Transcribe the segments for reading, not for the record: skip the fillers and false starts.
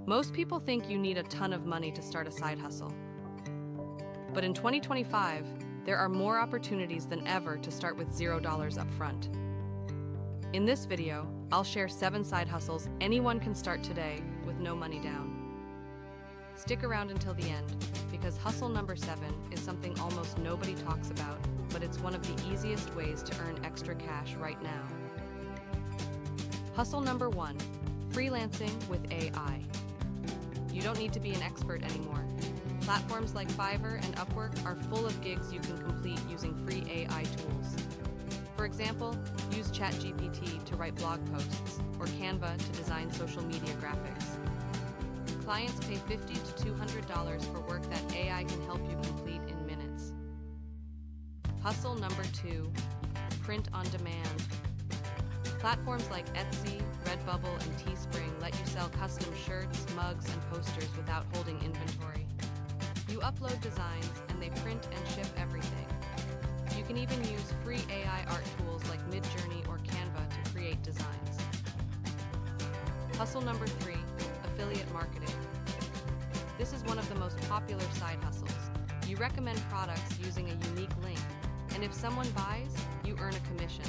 Most people think you need a ton of money to start a side hustle. But in 2025, there are more opportunities than ever to start with $0 upfront. In this video, I'll share 7 side hustles anyone can start today with no money down. Stick around until the end, because hustle number 7 is something almost nobody talks about, but it's one of the easiest ways to earn extra cash right now. Hustle number 1, freelancing with AI. You don't need to be an expert anymore. Platforms like Fiverr and Upwork are full of gigs you can complete using free AI tools. For example, use ChatGPT to write blog posts or Canva to design social media graphics. Clients pay $50 to $200 for work that AI can help you complete in minutes. Hustle number 2, print on demand. Platforms like Etsy, Redbubble, and Teespring let you sell custom shirts, mugs, and posters without holding inventory. You upload designs, and they print and ship everything. You can even use free AI art tools like Midjourney or Canva to create designs. Hustle number 3, affiliate marketing. This is one of the most popular side hustles. You recommend products using a unique link, and if someone buys, you earn a commission.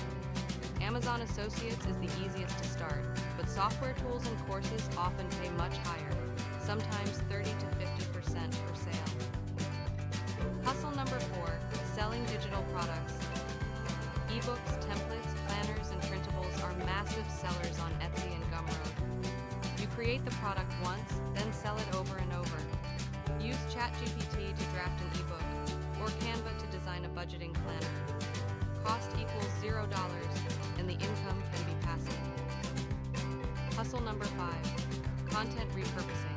Amazon Associates is the easiest to start, but software tools and courses often pay much higher, sometimes 30 to 50% per sale. Hustle number 4, selling digital products. Ebooks, templates, planners, and printables are massive sellers on Etsy and Gumroad. You create the product once, then sell it over and over. Use ChatGPT to draft an ebook, or Canva to design a budgeting planner. Cost equals $0, and the income can be passive. Hustle number 5, content repurposing.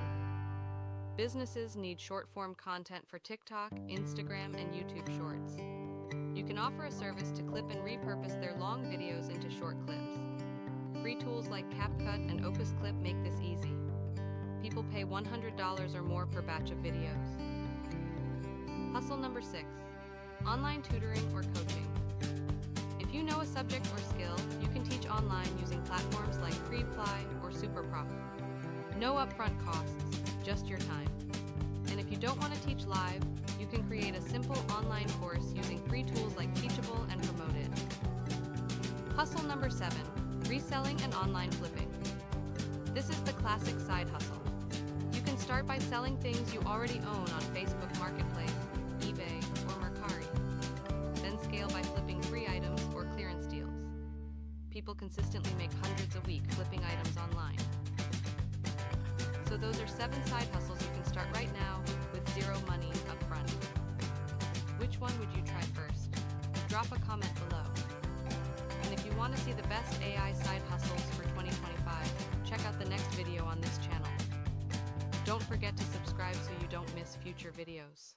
Businesses need short-form content for TikTok, Instagram, and YouTube Shorts. You can offer a service to clip and repurpose their long videos into short clips. Free tools like CapCut and Opus Clip make this easy. People pay $100 or more per batch of videos. Hustle number 6, online tutoring or coaching. If you know a subject or skill, you can teach online using platforms like Preply or Superprof. No upfront costs, just your time. And if you don't want to teach live, you can create a simple online course using free tools like Teachable and Promote It. Hustle number 7, reselling and online flipping. This is the classic side hustle. You can start by selling things you already own on Facebook Marketplace, eBay, or Mercari. Then scale by flipping free items or clearance deals. People consistently make hundreds a week flipping items online. So those are 7 side hustles you can start right now with 0 money upfront. Which one would you try first? Drop a comment below. And if you want to see the best AI side hustles for 2025, check out the next video on this channel. Don't forget to subscribe so you don't miss future videos.